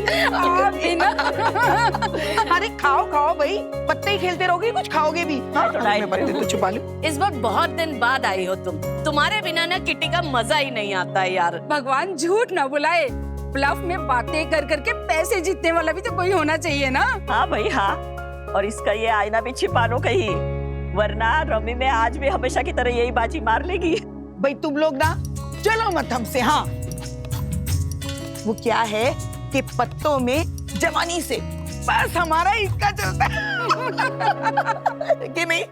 आप भी ना। अरे खाओ खाओ भाई, पत्ते ही खेलते रहोगे, कुछ खाओगे भी। हाँ, मैं पत्ते तो छुपा लूं। इस बार बहुत दिन बाद आई हो तुम, तुम्हारे बिना ना किटी का मजा ही नहीं आता है यार। भगवान झूठ ना बुलाए, ब्लफ में बातें कर करके पैसे जीतने वाला भी तो कोई होना चाहिए ना। हाँ भाई हाँ, और इसका ये आईना भी छिपा लो कहीं, वरना रमी में आज भी हमेशा की तरह यही बाजी मार लेगी। भाई तुम लोग ना चलो मत हमसे। हाँ, वो क्या है कि पत्तों में जवानी से बस हमारा इसका चलता है कि नहीं।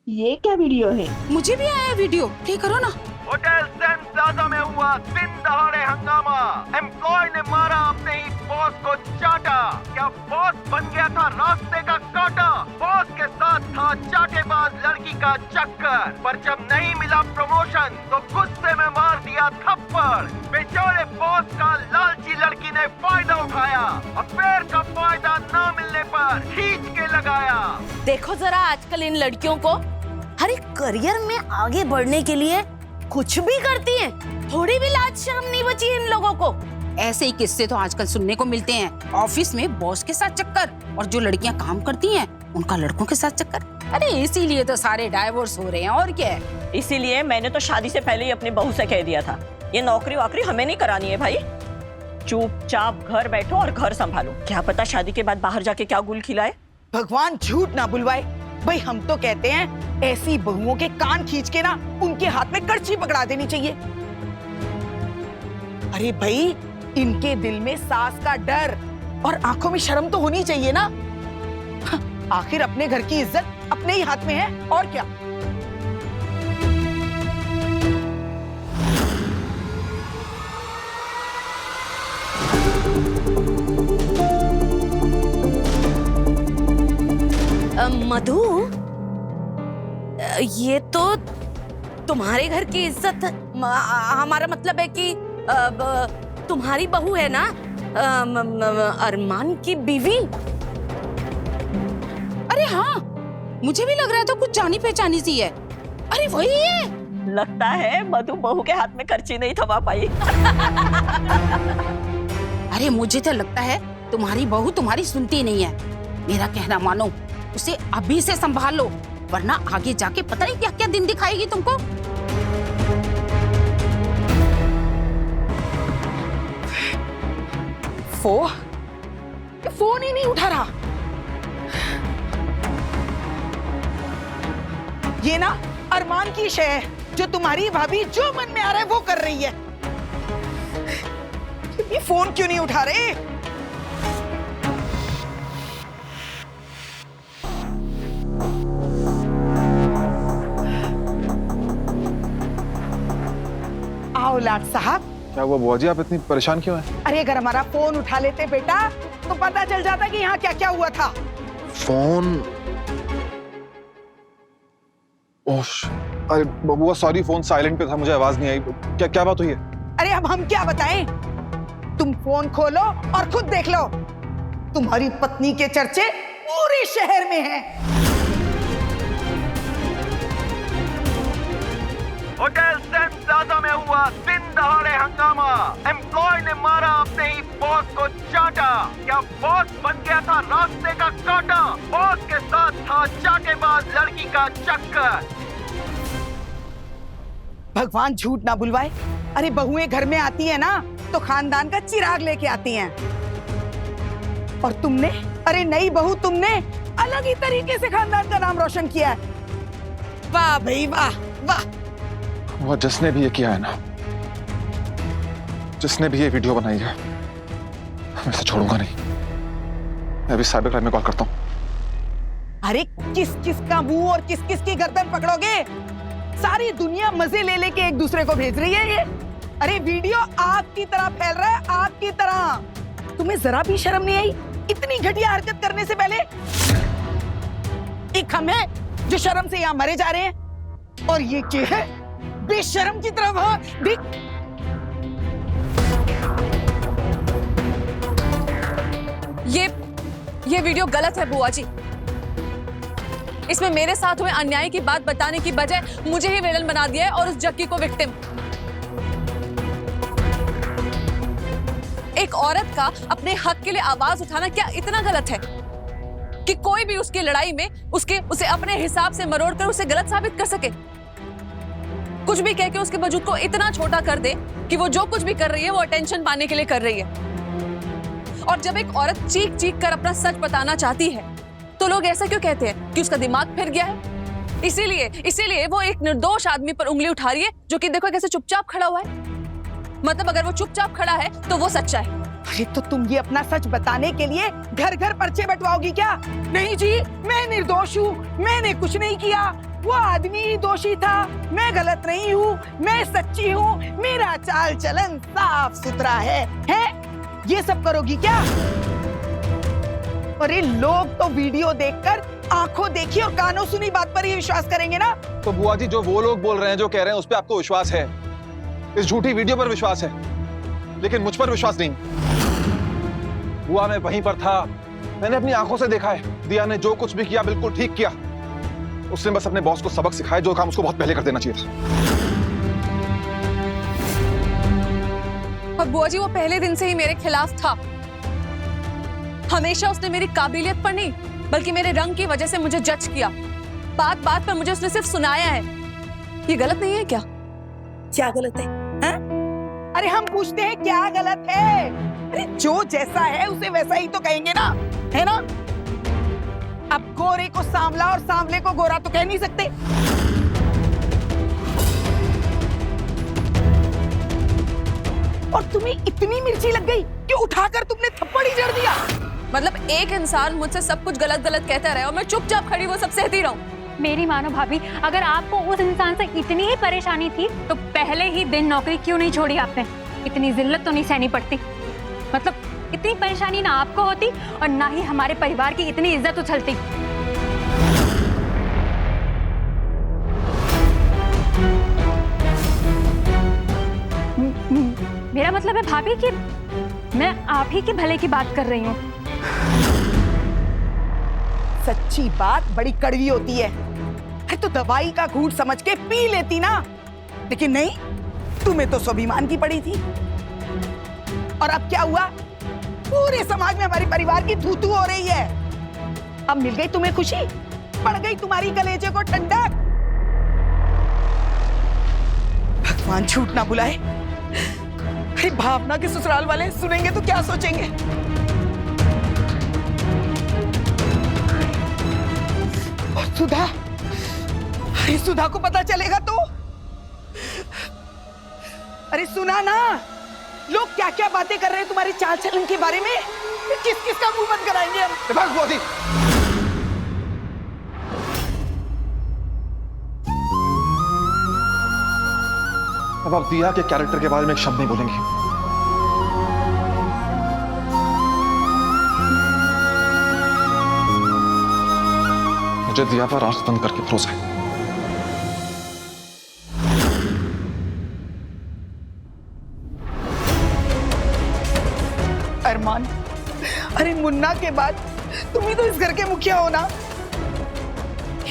ये क्या वीडियो है? मुझे भी आया वीडियो, प्ले करो ना। होटल सेंट प्लाजा में हुआ दिन दहाड़े हंगामा। एम्प्लॉय ने मारा अपने ही बॉस को चाटा। क्या बॉस बन गया था रास्ते का कांटा? बॉस के साथ था चाटेबाज लड़की का चक्कर, पर जब नहीं मिला प्रमोशन तो गुस्से में मार दिया थप्पड़। बेचारे बॉस का लालची लड़की ने फायदा उठाया, अफेयर का फायदा न मिलने पर खींच के लगाया। देखो जरा आजकल इन लड़कियों को, हर एक करियर में आगे बढ़ने के लिए कुछ भी करती हैं। थोड़ी भी लाज शर्म नहीं बची इन लोगों को। ऐसे ही किस्से तो आजकल सुनने को मिलते हैं। ऑफिस में बॉस के साथ चक्कर, और जो लड़कियां काम करती हैं उनका लड़कों के साथ चक्कर। अरे इसीलिए तो सारे डाइवोर्स हो रहे हैं, और क्या है। इसीलिए मैंने तो शादी से पहले ही अपनी बहू से कह दिया था, ये नौकरी वाकरी हमें नहीं करानी है भाई, चुपचाप घर बैठो और घर संभालो। क्या पता शादी के बाद बाहर जाके क्या गुल खिलाए। भगवान झूठ ना बुलवाए। भाई हम तो कहते हैं ऐसी बहुओं के कान खींच के ना उनके हाथ में कड़छी पकड़ा देनी चाहिए। अरे भाई, इनके दिल में सास का डर और आंखों में शर्म तो होनी चाहिए ना। आखिर अपने घर की इज्जत अपने ही हाथ में है, और क्या। मधु, ये तो तुम्हारे घर की इज्जत, हमारा मतलब है कि तुम्हारी बहू है ना, अरमान की बीवी। अरे हाँ, मुझे भी लग रहा था कुछ जानी पहचानी सी है। अरे वही है। लगता है मधु बहू के हाथ में करची नहीं थमा पाई। अरे मुझे तो लगता है तुम्हारी बहू तुम्हारी सुनती नहीं है। मेरा कहना मानो, उसे अभी से संभाल लो, वरना आगे जाके पता नहीं क्या क्या दिन दिखाएगी तुमको। फोन ही नहीं उठा रहा। ये ना अरमान की शय है, जो तुम्हारी भाभी जो मन में आ रहा है वो कर रही है। ये फोन क्यों नहीं उठा रहे? आओ लाट साहब। क्या हुआ बुआ जी, आप इतनी परेशान क्यों हैं? अरे अगर हमारा फोन उठा लेते बेटा तो पता चल जाता कि यहाँ क्या क्या हुआ था। फोन? ओह, अरे बुआ सॉरी, फोन साइलेंट पे था, मुझे आवाज नहीं आई। क्या क्या बात हुई है? अरे अब हम क्या बताएं? तुम फोन खोलो और खुद देख लो। तुम्हारी पत्नी के चर्चे पूरे शहर में हैं। होटल सेंट प्लाजा में हुआ दिन दहाड़े हंगामा। एम्प्लॉय ने मारा अपने ही बॉस को चाटा। क्या बॉस बन गया था रास्ते का कांटा? बॉस के साथ था चाटेबाज लड़की का चक्कर। भगवान झूठ ना बुलवाए। अरे बहुएं घर में आती है ना तो खानदान का चिराग लेके आती हैं। और तुमने, अरे नई बहू, तुमने अलग ही तरीके से खानदान का नाम रोशन किया है। वाह भाई वाह वाह। वो जिसने भी ये किया है ना, जिसने भी ये वीडियो बनाई है, मैं इसे छोड़ूंगा नहीं। मैं अभी साइबर क्राइम में कॉल करता हूँ। अरे किस किस का मुंह और किस किस की गर्दन पकड़ोगे? सारी दुनिया मजे ले लेके एक दूसरे को भेज रही है ये। अरे वीडियो आग की तरह फैल रहा है, आग की तरह। तुम्हें जरा भी शर्म नहीं आई इतनी घटिया हरकत करने से पहले? एक हम है जो शर्म से यहाँ मरे जा रहे हैं, और ये क्या है बेशर्म की तरफ। हाँ देख, ये वीडियो गलत है बुआ जी। इसमें मेरे साथ हुए अन्याय की बात बताने की बजाय मुझे ही विलन बना दिया है और उस जक्की को विक्टिम। एक औरत का अपने हक के लिए आवाज उठाना क्या इतना गलत है कि कोई भी उसकी लड़ाई में उसे अपने हिसाब से मरोड़ कर उसे गलत साबित कर सके? कुछ भी कह के उसके वजूद को इतना छोटा कर दे कि वो जो कुछ भी कर रही है वो अटेंशन पाने के लिए कर रही है। और जब एक औरत चीख चीख कर अपना सच बताना चाहती है तो लोग ऐसा क्यों कहते हैं कि उसका दिमाग फिर गया है? इसीलिए वो एक निर्दोष आदमी पर उंगली उठा रही है जो कि देखो कैसे चुपचाप खड़ा हुआ है। मतलब अगर वो चुपचाप खड़ा है तो वो सच्चा है। अरे तो तुम ये अपना सच बताने के लिए घर घर पर्चे बंटवाओगी क्या? नहीं जी, मैं निर्दोष हूँ, मैंने कुछ नहीं किया, वो आदमी ही दोषी था, मैं गलत नहीं हूँ, मैं सच्ची हूँ, मेरा चाल चलन साफ सुथरा है? ये सब करोगी क्या? अरे लोग तो वीडियो देखकर आंखों देखी और कानों सुनी बात पर ही विश्वास करेंगे ना। तो बुआ जी, जो वो लोग बोल रहे हैं, जो कह रहे हैं, उस पर आपको विश्वास है, इस झूठी वीडियो पर विश्वास है, लेकिन मुझ पर विश्वास नहीं। बुआ, मैं वहीं पर था, मैंने अपनी आंखों से देखा है। दिया ने जो कुछ भी किया बिल्कुल ठीक किया। उसने बस अपने बॉस को सबक सिखाया, जो काम उसको बहुत पहले कर देना चाहिए था। और बुआ जी, वो पहले दिन से ही मेरे खिलाफ था। हमेशा उसने मेरी काबिलियत पर नहीं बल्कि मेरे रंग की वजह से मुझे जज किया। बात बात पर मुझे उसने सिर्फ सुनाया है। ये गलत नहीं है क्या? क्या गलत है? अरे हम पूछते हैं क्या गलत है? अरे जो जैसा है उसे वैसा ही तो कहेंगे ना, है ना? अब गोरे को सांवला और सांवले को गोरा तो कह नहीं सकते। और तुम्हें इतनी मिर्ची लग गई कि उठाकर तुमने थप्पड़ ही जड़ दिया। मतलब एक इंसान मुझसे सब कुछ गलत गलत कहता रहे और मैं चुपचाप खड़ी वो सब सहती रहूं। मेरी मानो भाभी, अगर आपको उस इंसान से इतनी ही परेशानी थी तो पहले ही दिन नौकरी क्यों नहीं छोड़ी आपने? इतनी जिल्लत तो नहीं सहनी पड़ती। मतलब इतनी परेशानी ना आपको होती और ना ही हमारे परिवार की इतनी इज्जत उछलती। मेरा मतलब है भाभी कि मैं आप ही के भले की बात कर रही हूँ। सच्ची बात बड़ी कड़वी होती है। अरे तो दवाई का घूंट समझ के पी लेती ना, लेकिन नहीं, तुम्हें तो स्वाभिमान की पड़ी थी। और अब क्या हुआ? पूरे समाज में हमारे परिवार की थू-थू हो रही है। अब मिल गई तुम्हें खुशी, पड़ गई तुम्हारी कलेजे को ठंडक। भगवान झूठ ना बुलाए। अरे भावना के ससुराल वाले सुनेंगे तो क्या सोचेंगे? और सुधा, अरे सुधा को पता चलेगा तो? अरे सुना ना, लोग क्या क्या बातें कर रहे हैं तुम्हारी चाल चलन के बारे में। किस किस का मुंह बंद कराएंगे हम? भाग बुआ जी। अब आप दिया के कैरेक्टर के बारे में एक शब्द नहीं बोलेंगे। मुझे दिया पर आंख बंद करके भरोसा है। अरमान, अरे मुन्ना के बाद तुम ही तो इस घर के मुखिया हो ना।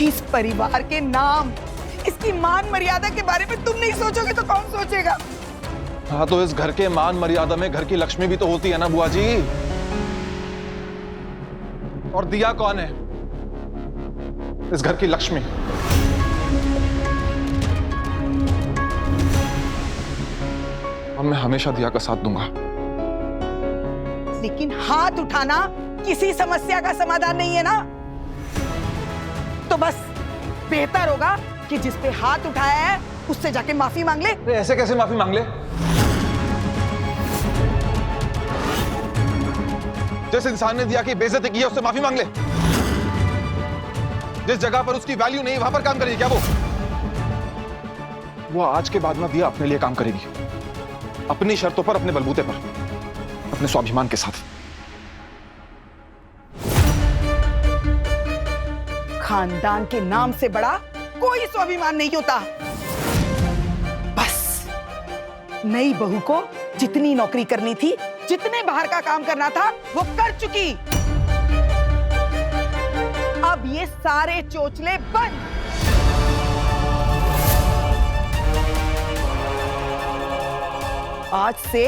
इस परिवार के नाम, इसकी मान मर्यादा के बारे में तुम नहीं सोचोगे तो कौन सोचेगा? हाँ, तो इस घर के मान मर्यादा में घर की लक्ष्मी भी तो होती है ना बुआ जी। और दिया कौन है इस घर की लक्ष्मी? अब मैं हमेशा दिया का साथ दूंगा। लेकिन हाथ उठाना किसी समस्या का समाधान नहीं है ना। तो बस बेहतर होगा कि जिस पे हाथ उठाया है उससे जाके माफी मांग ले। ऐसे कैसे माफी मांग ले? जिस इंसान ने दिया की बेइज्जती की है उससे माफी मांग ले। जिस जगह पर उसकी वैल्यू नहीं वहां पर काम करेगी क्या वो आज के बाद में दिया अपने लिए काम करेगी, अपनी शर्तों पर, अपने बलबूते पर, अपने स्वाभिमान के साथ। खानदान के नाम से बड़ा कोई स्वाभिमान नहीं होता। बस नई बहू को जितनी नौकरी करनी थी, जितने बाहर का काम करना था वो कर चुकी। अब ये सारे चोचले बंद। आज से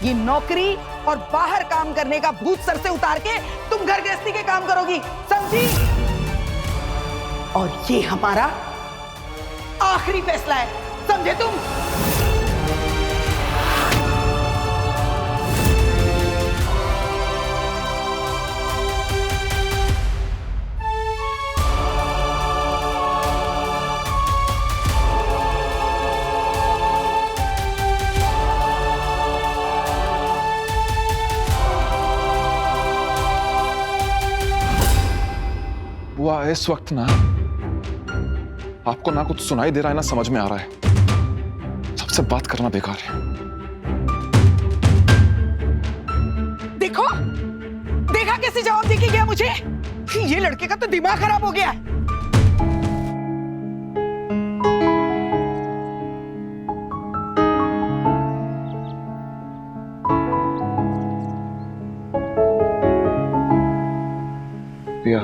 ये नौकरी और बाहर काम करने का भूत सर से उतार के तुम घर गृहस्थी के काम करोगी, समझी? और ये हमारा आखिरी फैसला है, समझे तुम? बुआ इस वक्त ना आपको ना कुछ सुनाई दे रहा है ना समझ में आ रहा है। सबसे बात करना बेकार है। देखो, देखा कैसे जवाब देके गया मुझे? ये लड़के का तो दिमाग खराब हो गया है। पिया,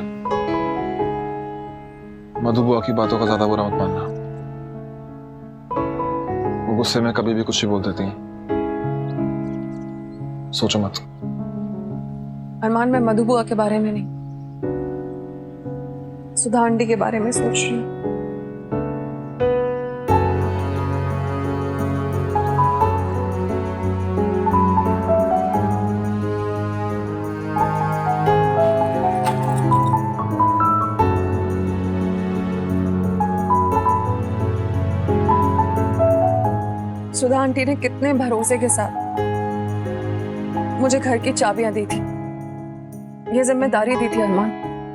मधु बुआ की बातों का ज्यादा बुरा मत मानना। वो गुस्से में कभी भी कुछ ही बोल देती हैं। सोचो मत। अरमान, मैं मधु बुआ के बारे में नहीं, सुधा आंटी के बारे में सोच रही हूँ। सुधा आंटी ने कितने भरोसे के साथ मुझे घर की चाबियां दी थी, ये जिम्मेदारी दी थी अरमान,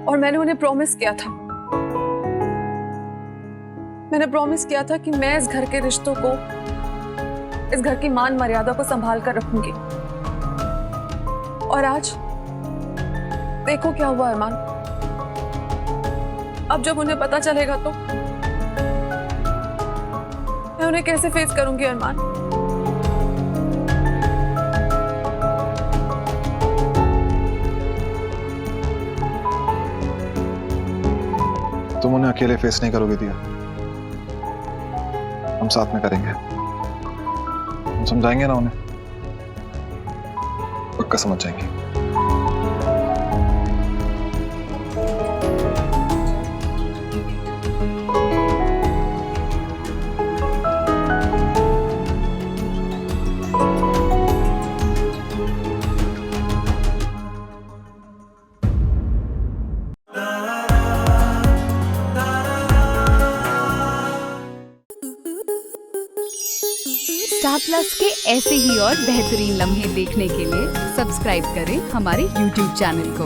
और मैंने उन्हें प्रॉमिस किया था, मैंने प्रॉमिस किया था कि मैं इस घर के रिश्तों को, इस घर की मान मर्यादा को संभाल कर रखूंगी। और आज देखो क्या हुआ अरमान। अब जब उन्हें पता चलेगा तो मैं उन्हें कैसे फेस करूंगी अरमान? तुम उन्हें अकेले फेस नहीं करोगे दिया, हम साथ में करेंगे। हम समझाएंगे ना उन्हें, पक्का समझ जाएंगे। स्टार प्लस के ऐसे ही और बेहतरीन लम्हे देखने के लिए सब्सक्राइब करें हमारे YouTube चैनल को।